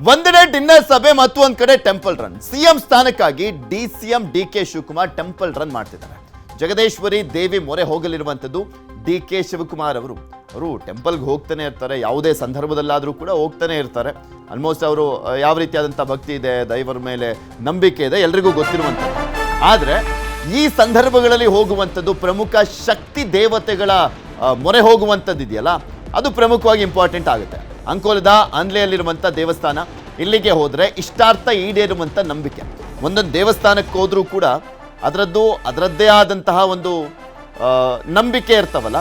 ಒಂದ್ ಕಡೆ ಡಿನ್ನರ್ ಸಭೆ ಮತ್ತು ಒಂದ್ ಕಡೆ ಟೆಂಪಲ್ ರನ್. ಸಿಎಂ ಸ್ಥಾನಕ್ಕಾಗಿ CM DK. Shivakumar temple run ಮಾಡ್ತಿದ್ದಾರೆ. ಜಗದೀಶ್ವರಿ ದೇವಿ ಮೊರೆ ಹೋಗಲಿರುವಂತದ್ದು ಡಿ.ಕೆ. ಶಿವಕುಮಾರ್ ಅವರು ಟೆಂಪಲ್ಗೆ ಹೋಗ್ತಾನೆ ಇರ್ತಾರೆ. ಯಾವುದೇ ಸಂದರ್ಭದಲ್ಲಾದರೂ ಕೂಡ ಹೋಗ್ತಾನೆ ಇರ್ತಾರೆ. ಆಲ್ಮೋಸ್ಟ್ ಅವರು ಯಾವ ರೀತಿಯಾದಂಥ ಭಕ್ತಿ ಇದೆ, ದೈವರ ಮೇಲೆ ನಂಬಿಕೆ ಇದೆ, ಎಲ್ರಿಗೂ ಗೊತ್ತಿರುವಂಥದ್ದು. ಆದರೆ ಈ ಸಂದರ್ಭಗಳಲ್ಲಿ ಹೋಗುವಂಥದ್ದು ಪ್ರಮುಖ ಶಕ್ತಿ ದೇವತೆಗಳ ಮೊರೆ ಹೋಗುವಂಥದ್ದು ಇದೆಯಲ್ಲ, ಅದು ಪ್ರಮುಖವಾಗಿ ಇಂಪಾರ್ಟೆಂಟ್ ಆಗುತ್ತೆ. ಅಂಕೋಲದ ಆನ್ಲೆಯಲ್ಲಿರುವಂಥ ದೇವಸ್ಥಾನ, ಇಲ್ಲಿಗೆ ಹೋದರೆ ಇಷ್ಟಾರ್ಥ ಈಡೇರುವಂಥ ನಂಬಿಕೆ. ಒಂದೊಂದು ದೇವಸ್ಥಾನಕ್ಕೆ ಹೋದರೂ ಕೂಡ ಅದರದ್ದೇ ಆದಂತಹ ಒಂದು ನಂಬಿಕೆ ಇರ್ತವಲ್ಲ,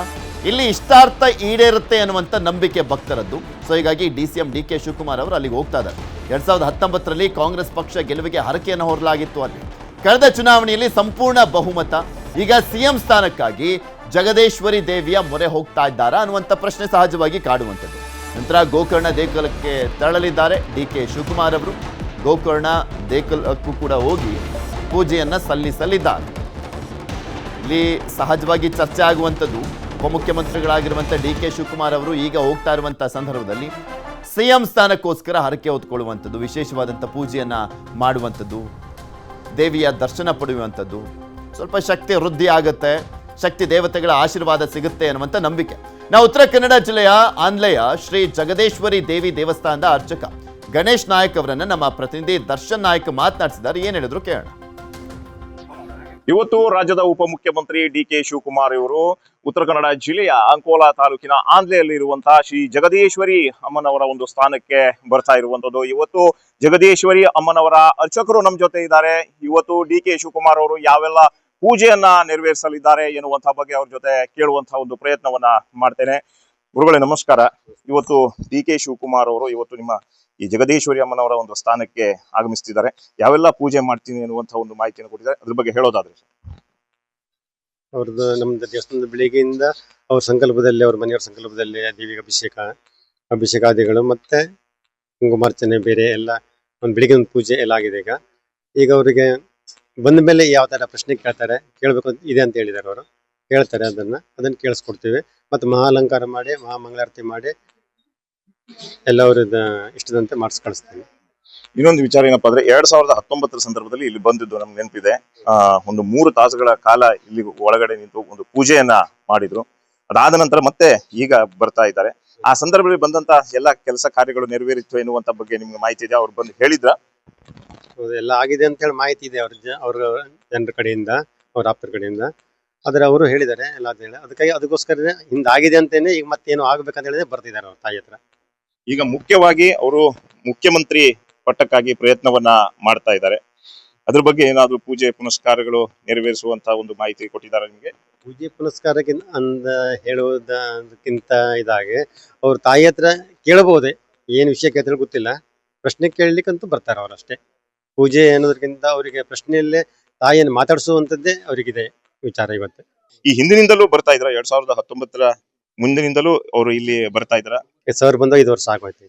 ಇಲ್ಲಿ ಇಷ್ಟಾರ್ಥ ಈಡೇರುತ್ತೆ ಅನ್ನುವಂಥ ನಂಬಿಕೆ ಭಕ್ತರದ್ದು. ಸೊ ಹೀಗಾಗಿ ಸಿಎಂ ಡಿ.ಕೆ. ಶಿವಕುಮಾರ್ ಅವರು ಅಲ್ಲಿಗೆ ಹೋಗ್ತಾ ಇದ್ದಾರೆ. 2019ರಲ್ಲಿ ಕಾಂಗ್ರೆಸ್ ಪಕ್ಷ ಗೆಲುವಿಗೆ ಹರಕೆಯನ್ನು ಹೊರಲಾಗಿತ್ತು. ಅಲ್ಲಿ ಕಳೆದ ಚುನಾವಣೆಯಲ್ಲಿ ಸಂಪೂರ್ಣ ಬಹುಮತ. ಈಗ ಸಿಎಂ ಸ್ಥಾನಕ್ಕಾಗಿ ಜಗದೀಶ್ವರಿ ದೇವಿಯ ಮೊರೆ ಹೋಗ್ತಾ ಇದ್ದಾರಾ ಅನ್ನುವಂಥ ಪ್ರಶ್ನೆ ಸಹಜವಾಗಿ ಕಾಡುವಂಥದ್ದು. ನಂತರ ಗೋಕರ್ಣ ದೇಗುಲಕ್ಕೆ ತೆರಳಲಿದ್ದಾರೆ ಡಿ.ಕೆ. ಶಿವಕುಮಾರ್ ಅವರು. ಗೋಕರ್ಣ ದೇಗುಲಕ್ಕೂ ಕೂಡ ಹೋಗಿ ಪೂಜೆಯನ್ನು ಸಲ್ಲಿಸಲಿದ್ದಾರೆ. ಇಲ್ಲಿ ಸಹಜವಾಗಿ ಚರ್ಚೆ ಆಗುವಂಥದ್ದು, ಉಪಮುಖ್ಯಮಂತ್ರಿಗಳಾಗಿರುವಂಥ ಡಿ.ಕೆ. ಶಿವಕುಮಾರ್ ಅವರು ಈಗ ಹೋಗ್ತಾ ಇರುವಂಥ ಸಂದರ್ಭದಲ್ಲಿ ಸಿಎಂ ಸ್ಥಾನಕ್ಕೋಸ್ಕರ ಹರಕೆ ಹೊತ್ಕೊಳ್ಳುವಂಥದ್ದು, ವಿಶೇಷವಾದಂಥ ಪೂಜೆಯನ್ನು ಮಾಡುವಂಥದ್ದು, ದೇವಿಯ ದರ್ಶನ ಪಡೆಯುವಂಥದ್ದು, ಸ್ವಲ್ಪ ಶಕ್ತಿ ವೃದ್ಧಿ ಆಗುತ್ತೆ, ಶಕ್ತಿ ದೇವತೆಗಳ ಆಶೀರ್ವಾದ ಸಿಗುತ್ತೆ ಅನ್ನುವಂಥ ನಂಬಿಕೆ. ನಾವು ಉತ್ತರ ಕನ್ನಡ ಜಿಲ್ಲೆಯ ಆನ್ಲೆಯ ಶ್ರೀ ಜಗದೀಶ್ವರಿ ದೇವಿ ದೇವಸ್ಥಾನದ ಅರ್ಚಕ ಗಣೇಶ್ ನಾಯಕ್ ಅವರನ್ನ ನಮ್ಮ ಪ್ರತಿನಿಧಿ ದರ್ಶನ್ ನಾಯಕ್ ಮಾತನಾಡಿಸಿದ್ದಾರೆ. ಏನ್ ಹೇಳಿದ್ರು ಕೇಳೋಣ. ಇವತ್ತು ರಾಜ್ಯದ ಉಪಮುಖ್ಯಮಂತ್ರಿ ಡಿ.ಕೆ. ಶಿವಕುಮಾರ್ ಇವರು ಉತ್ತರ ಕನ್ನಡ ಜಿಲ್ಲೆಯ ಅಂಕೋಲಾ ತಾಲೂಕಿನ ಆನ್ಲೆಯಲ್ಲಿ ಇರುವಂತಹ ಶ್ರೀ ಜಗದೀಶ್ವರಿ ಅಮ್ಮನವರ ಒಂದು ಸ್ಥಾನಕ್ಕೆ ಬರ್ತಾ ಇರುವಂತದ್ದು. ಇವತ್ತು ಜಗದೀಶ್ವರಿ ಅಮ್ಮನವರ ಅರ್ಚಕರು ನಮ್ಮ ಜೊತೆ ಇದ್ದಾರೆ. ಇವತ್ತು ಡಿ.ಕೆ. ಶಿವಕುಮಾರ್ ಅವರು ಯಾವೆಲ್ಲ ಪೂಜೆಯನ್ನ ನೆರವೇರಿಸಲಿದ್ದಾರೆ ಎನ್ನುವಂತಹ ಬಗ್ಗೆ ಅವ್ರ ಜೊತೆ ಕೇಳುವಂತಹ ಒಂದು ಪ್ರಯತ್ನವನ್ನ ಮಾಡ್ತೇನೆ. ಗುರುಗಳೇ ನಮಸ್ಕಾರ. ಇವತ್ತು ಡಿ.ಕೆ. ಶಿವಕುಮಾರ್ ಅವರು ಇವತ್ತು ನಿಮ್ಮ ಈ ಜಗದೀಶ್ವರಿ ಅಮ್ಮನವರ ಒಂದು ಸ್ಥಾನಕ್ಕೆ ಆಗಮಿಸ್ತಿದ್ದಾರೆ. ಯಾವೆಲ್ಲ ಪೂಜೆ ಮಾಡ್ತೀನಿ ಅನ್ನುವಂತಹ ಒಂದು ಮಾಹಿತಿಯನ್ನು ಕೊಟ್ಟಿದ್ದಾರೆ, ಅದ್ರ ಬಗ್ಗೆ ಹೇಳೋದಾದ್ರೆ. ಅವ್ರದ್ದು ನಮ್ದು ದೇವಸ್ಥಾನದ ಬೆಳಿಗ್ಗೆಯಿಂದ ಅವ್ರ ಸಂಕಲ್ಪದಲ್ಲಿ, ಅವ್ರ ಮನೆಯವರ ಸಂಕಲ್ಪದಲ್ಲಿ ದೇವಿಗೆ ಅಭಿಷೇಕಾದಿಗಳು ಮತ್ತೆ ಕುಂಕುಮಾರ್ಚನೆ ಬೇರೆ ಎಲ್ಲ ಒಂದು ಬೆಳಿಗ್ಗೆ ಒಂದು ಪೂಜೆ ಎಲ್ಲ ಆಗಿದೆ. ಈಗ ಅವರಿಗೆ ಬಂದ ಮೇಲೆ ಯಾವ ತರ ಪ್ರಶ್ನೆ ಕೇಳ್ತಾರೆ, ಕೇಳಬೇಕು ಇದೆ ಅಂತ ಹೇಳಿದ್ದಾರೆ. ಅವರು ಹೇಳ್ತಾರೆ, ಅದನ್ನ ಕೇಳಿಸ್ಕೊಡ್ತೀವಿ. ಮತ್ತೆ ಮಹಾಲಂಕಾರ ಮಾಡಿ ಮಹಾಮಂಗಳಾರತಿ ಮಾಡಿ ಎಲ್ಲ ಅವ್ರದ್ದು ಇಷ್ಟದಂತೆ ಮಾಡಿಸ್ ಕಳಿಸ್ತೀವಿ. ಇನ್ನೊಂದು ವಿಚಾರ ಏನಪ್ಪಾ ಅಂದ್ರೆ 2019 ಸಂದರ್ಭದಲ್ಲಿ ಇಲ್ಲಿ ಬಂದಿದ್ದು ನಮ್ಗೆ ನೆನಪಿದೆ. ಒಂದು 3 ತಾಸುಗಳ ಕಾಲ ಇಲ್ಲಿ ಒಳಗಡೆ ನಿಂತು ಒಂದು ಪೂಜೆಯನ್ನ ಮಾಡಿದ್ರು. ಅದಾದ ನಂತರ ಮತ್ತೆ ಈಗ ಬರ್ತಾ ಇದ್ದಾರೆ. ಆ ಸಂದರ್ಭದಲ್ಲಿ ಬಂದಂತ ಎಲ್ಲ ಕೆಲಸ ಕಾರ್ಯಗಳು ನೆರವೇರಿತ್ತು ಎನ್ನುವಂತ ಬಗ್ಗೆ ನಿಮ್ಗೆ ಮಾಹಿತಿ ಇದೆ? ಅವ್ರು ಬಂದು ಹೇಳಿದ್ರ? ಎಲ್ಲ ಆಗಿದೆ ಅಂತ ಹೇಳಿ ಮಾಹಿತಿ ಇದೆ ಅವ್ರ ಜನರ ಕಡೆಯಿಂದ, ಅವ್ರ ಆಪ್ತರ ಕಡೆಯಿಂದ. ಆದ್ರೆ ಅವರು ಹೇಳಿದ್ದಾರೆ ಎಲ್ಲ ಅಂತ ಹೇಳಿ, ಅದಕ್ಕೋಸ್ಕರ ಹಿಂದಾಗಿದೆ ಅಂತೇನೆ ಈಗ ಮತ್ತೇನು ಆಗ್ಬೇಕಂತ ಹೇಳಿದ್ರೆ ಬರ್ತಿದ್ದಾರೆ ಅವ್ರ ತಾಯಿ ಹತ್ರ. ಈಗ ಮುಖ್ಯವಾಗಿ ಅವರು ಮುಖ್ಯಮಂತ್ರಿ ಪಟ್ಟಕ್ಕಾಗಿ ಪ್ರಯತ್ನವನ್ನ ಮಾಡ್ತಾ ಇದ್ದಾರೆ. ಅದ್ರ ಬಗ್ಗೆ ಏನಾದ್ರು ಪೂಜೆ ಪುನಸ್ಕಾರಗಳು ನೆರವೇರಿಸುವಂತ ಒಂದು ಮಾಹಿತಿ ಕೊಟ್ಟಿದ್ದಾರೆ ನಿಮ್ಗೆ? ಪೂಜೆ ಪುನಸ್ಕಾರಕ್ಕಿಂತ ಹೇಳುವುದಕ್ಕಿಂತ ಇದಾಗಿ ಅವ್ರ ತಾಯಿ ಹತ್ರ ಕೇಳಬಹುದೇ, ಏನ್ ವಿಷಯ ಕೇಳ್ತಾರೆ ಗೊತ್ತಿಲ್ಲ, ಪ್ರಶ್ನೆ ಕೇಳಲಿಕ್ಕಂತೂ ಬರ್ತಾರೆ ಅವರಷ್ಟೇ. ಪೂಜೆ ಅನ್ನೋದಕ್ಕಿಂತ ಅವರಿಗೆ ಪ್ರಶ್ನೆಯಲ್ಲೇ ತಾಯಿಯನ್ನು ಮಾತಾಡಿಸುವಂತದ್ದೇ ಅವರಿಗಿದೆ ವಿಚಾರ. ಇವತ್ತು ಈ ಹಿಂದಿನಿಂದಲೂ ಬರ್ತಾ ಇದ್ರ? 2019 ಮುಂದಿನಿಂದಲೂ ಅವರು ಇಲ್ಲಿ ಬರ್ತಾ ಇದ್ರ? ಸರ್ ಬಂದ 5 ವರ್ಷ ಆಗೋಯ್ತು.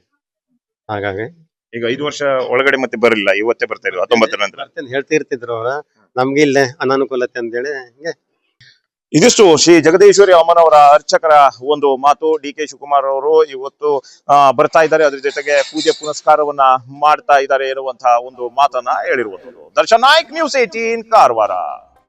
ಹಾಗಾಗಿ ಈಗ 5 ವರ್ಷ ಒಳಗಡೆ ಮತ್ತೆ ಬರಲಿಲ್ಲ, ಇವತ್ತೇ ಬರ್ತಾ ಇದ್ರು 19 ನಂತರ ಹೇಳ್ತಿರ್ತಿದ್ರು ಅವ್ರ. ನಮ್ಗೆ ಇಲ್ಲೇ ಅನಾನುಕೂಲತೆ ಅಂತ ಹೇಳಿ ಹಿಂಗೆ. ಇದಿಷ್ಟು ಶ್ರೀ ಜಗದೀಶ್ವರಿ ಅಮ್ಮನವರ ಅರ್ಚಕರ ಒಂದು ಮಾತು. ಡಿ.ಕೆ. ಶಿವಕುಮಾರ್ ಅವರು ಇವತ್ತು ಬರ್ತಾ ಇದ್ದಾರೆ, ಅದ್ರ ಜೊತೆಗೆ ಪೂಜೆ ಪುನಸ್ಕಾರವನ್ನ ಮಾಡ್ತಾ ಇದ್ದಾರೆ ಎನ್ನುವಂತಹ ಒಂದು ಮಾತನ್ನ ಹೇಳಿರುವಂತದ್ದು. ದರ್ಶನ್ ನಾಯಕ್, ನ್ಯೂಸ್ 18 ಕಾರವಾರ.